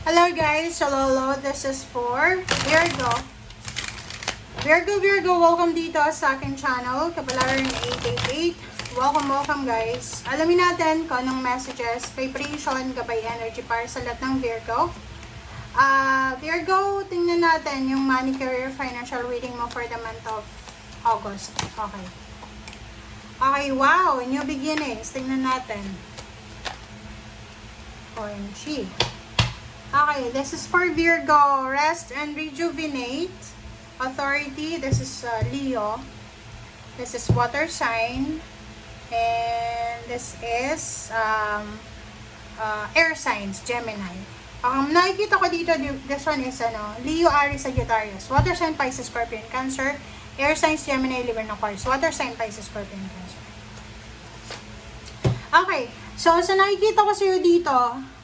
Hello guys, hello, this is for Virgo. Virgo, welcome dito sa aking channel, Kapalaran 888. Welcome guys. Alamin natin kung anong messages, vibration, gabay energy para sa lahat ng Virgo. Virgo, tingnan natin yung money, career, financial reading mo for the month of August. Okay, wow, new beginnings. Tingnan natin. OMG. Okay, this is for Virgo. Rest and rejuvenate. Authority, this is Leo. This is water sign. And this is air signs, Gemini. Nakikita ko dito, this one is Leo, Aries, Sagittarius. Water sign, Pisces, Scorpion, Cancer. Air signs, Gemini, Libra, Aquarius. Water sign, Pisces, Scorpion, Cancer. Okay, so sa nakikita ko sa'yo dito,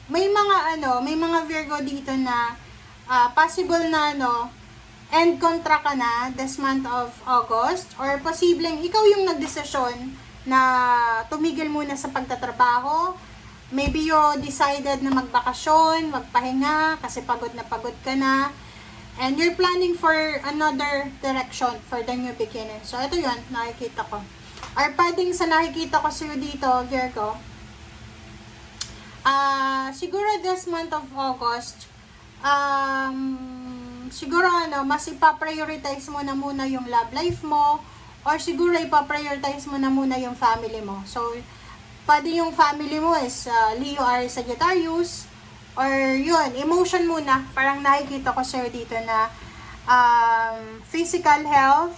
may mga Virgo dito na possible na end contract ka na this month of August, or posibleng ikaw yung nagdesisyon na tumigil muna sa pagtatrabaho. Maybe you decided na magbakasyon, magpahinga kasi pagod ka na, and you're planning for another direction for the new beginning. So ito yun, nakikita ko. Or pwedeng sa nakikita ko sa'yo dito, Virgo, siguro this month of August, siguro mas ipa-prioritize mo na muna yung love life mo, or siguro ipa-prioritize mo na muna yung family mo. So, pwede yung family mo is Leo, Aries, Sagittarius, or yun, emotion muna. Parang nakikita ko sa'yo dito na physical health,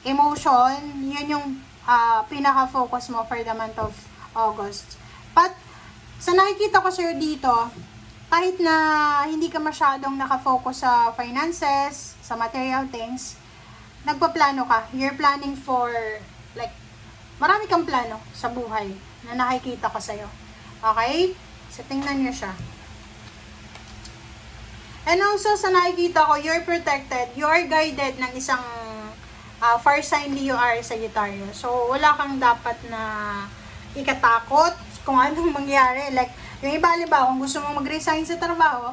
emotion, yun yung pinaka-focus mo for the month of August. But, sa nakikita ko sa'yo dito, kahit na hindi ka masyadong nakafocus sa finances, sa material things, nagpaplano ka. You're planning for, like, marami kang plano sa buhay na nakikita ko sa'yo. Okay? So, tingnan nyo siya. And also, sa nakikita ko, you're protected, you are guided ng isang fire sign Leo, Aries, Sagittarius. So, wala kang dapat na ikatakot kung anong mangyari. Like, yung iba, kung gusto mong mag-resign sa trabaho,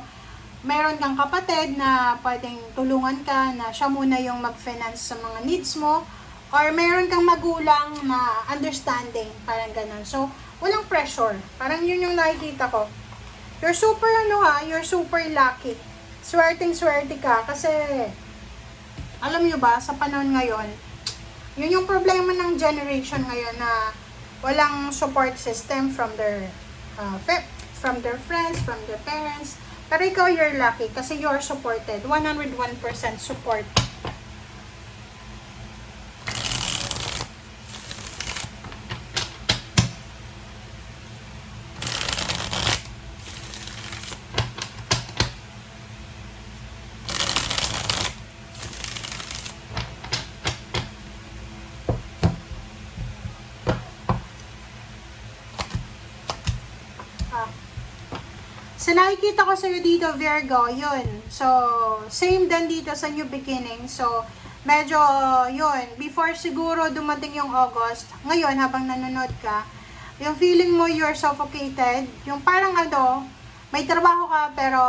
meron kang kapatid na pwedeng tulungan ka, na siya muna yung mag-finance sa mga needs mo, or meron kang magulang na understanding, parang ganun. So, walang pressure. Parang yun yung nakikita ko. You're super, you're super lucky. Swerteng-swerte ka, kasi, alam nyo ba, sa panahon ngayon, yun yung problema ng generation ngayon na walang support system from their friends, from their parents. Pero ikaw, you're lucky kasi you're supported. 101% support. So, nakikita ko sa'yo dito, Virgo, yun. So, same din dito sa new beginning. So, medyo, yun, before siguro dumating yung August, ngayon, habang nanonood ka, yung feeling mo you're suffocated, yung parang may trabaho ka, pero,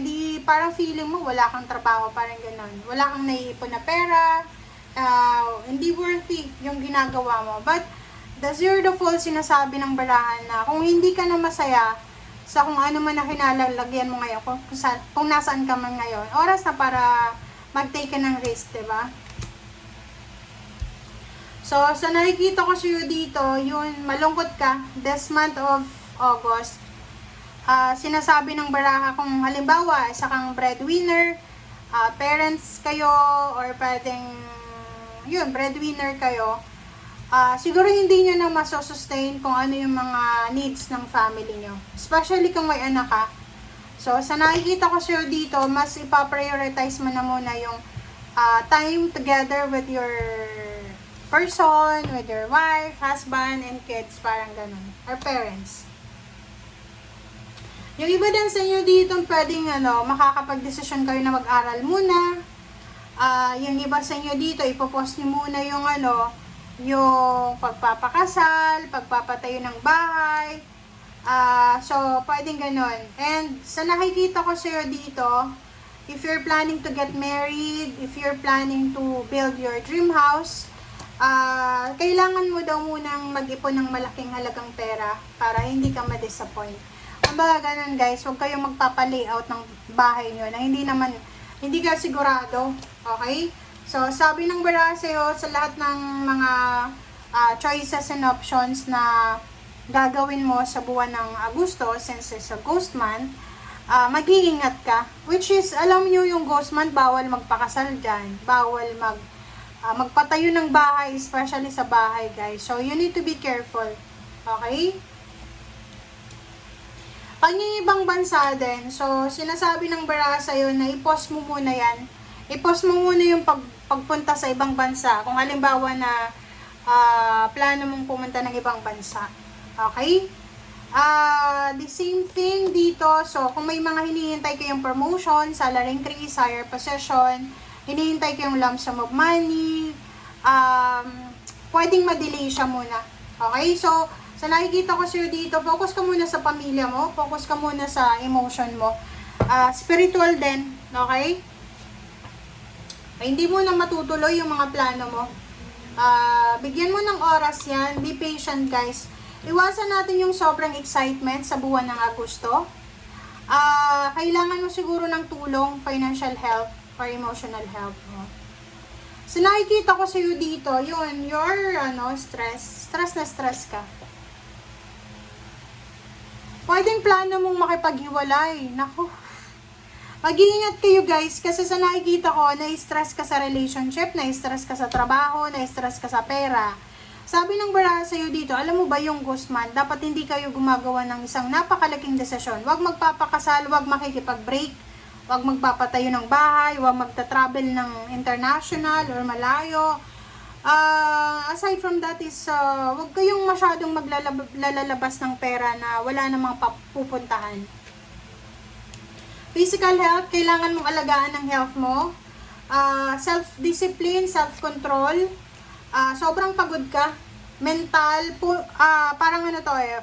di, parang feeling mo wala kang trabaho, parang ganun. Wala kang naiipon na pera, hindi worthy yung ginagawa mo. But, the zero the full sinasabi ng barahan na kung hindi ka na masaya sa kung ano man na kinalalagyan mo ngayon, kung nasaan ka man ngayon, oras na para mag-take ka ng risk, diba? So, sa nakikita ko sa'yo dito, yun, malungkot ka, this month of August, sinasabi ng baraha kung halimbawa, isa kang breadwinner, parents kayo, or pwedeng, yun, breadwinner kayo, siguro hindi nyo na masosustain kung ano yung mga needs ng family nyo. Especially kung may anak ka. So, sa nakikita ko sa'yo dito, mas ipaprioritize mo na muna yung time together with your person, with your wife, husband, and kids. Parang ganun. Or parents. Yung iba din sa inyo dito, pwedeng makakapag-desisyon kayo na mag-aral muna. Yung iba sa inyo dito, ipopost nyo muna yung pagpapakasal, pagpapatayo ng bahay, So, pwedeng ganon. And sa nakikita ko sa'yo dito, if you're planning to get married, if you're planning to build your dream house, kailangan mo daw munang mag-ipon ng malaking halagang pera para hindi ka ma-disappoint. Kumbaga ganun guys, huwag kayong magpapa-layout ng bahay nyo na hindi ka sigurado. Okay? So, sabi ng bara sa'yo, sa lahat ng mga choices and options na gagawin mo sa buwan ng Agosto, since it's a ghost month, mag-iingat ka. Which is, alam nyo yung ghost month, bawal magpakasal dyan. Bawal magpatayo ng bahay, especially sa bahay, guys. So, you need to be careful. Okay? Pag yung ibang bansa din, so, sinasabi ng bara sa'yo na i-pause mo muna yan. I-pause mo muna yung pagpunta sa ibang bansa. Kung halimbawa na plano mong pumunta ng ibang bansa. Okay? The same thing dito. So, kung may mga hinihintay kayong promotion, salary increase, higher position, hinihintay kayong lump sum of money, pwedeng ma-delay siya muna. Okay? So, sa nakikita ko sa'yo dito, focus ka muna sa pamilya mo, focus ka muna sa emotion mo. Spiritual din. Okay? Hindi mo na matutuloy yung mga plano mo. Bigyan mo ng oras yan. Be patient, guys. Iwasan natin yung sobrang excitement sa buwan ng Agosto. Kailangan mo siguro ng tulong, financial help, or emotional help. So, nakikita ko sa'yo dito, yun, your, stress na stress ka. Pwedeng plano mong makipaghiwalay. Naku. Mag-iingat kayo guys, kasi sa nakikita ko, na-stress ka sa relationship, na-stress ka sa trabaho, na-stress ka sa pera. Sabi ng bara sa'yo dito, alam mo ba yung ghost month, dapat hindi kayo gumagawa ng isang napakalaking desisyon. Huwag magpapakasal, huwag makikipag-break, huwag magpapatayo ng bahay, huwag magta-travel ng international or malayo. Aside from that is, huwag kayong masyadong maglalabas ng pera na wala namang pupuntahan. Physical health, kailangan mong alagaan ng health mo. Self-discipline, self-control. Sobrang pagod ka. Mental, parang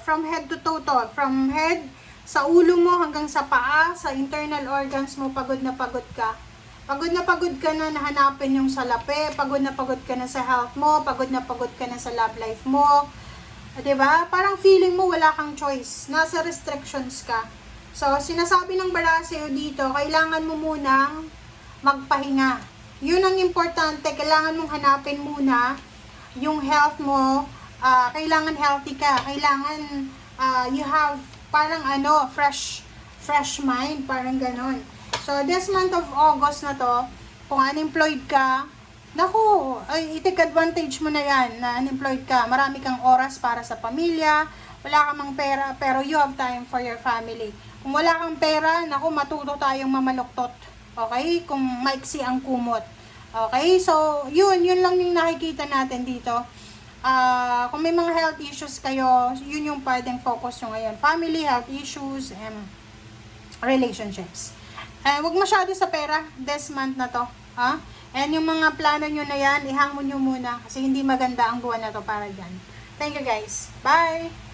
from head to toe to. From head, sa ulo mo hanggang sa paa, sa internal organs mo, pagod na pagod ka. Pagod ka na nahanapin yung salapi, pagod ka na sa health mo, pagod ka na sa love life mo. Diba? Parang feeling mo wala kang choice. Nasa restrictions ka. So, sinasabi ng bara sa'yo dito, kailangan mo munang magpahinga. Yun ang importante, kailangan mong hanapin muna yung health mo, kailangan healthy ka, kailangan you have parang fresh mind, parang ganon. So, this month of August na to, kung unemployed ka, naku, i-take advantage mo na yan, na unemployed ka, marami kang oras para sa pamilya, wala ka mang pera, pero you have time for your family. Kung wala kang pera, naku, matuto tayong mamaluktot. Okay? Kung maiksi ang kumot. Okay? So, yun lang yung nakikita natin dito. Kung may mga health issues kayo, yun yung pwedeng focus nyo ngayon. Family, health issues, and relationships. Huwag masyado sa pera, this month na to. And yung mga plano nyo na yan, ihangon nyo muna. Kasi hindi maganda ang buwan na to para dyan. Thank you guys. Bye!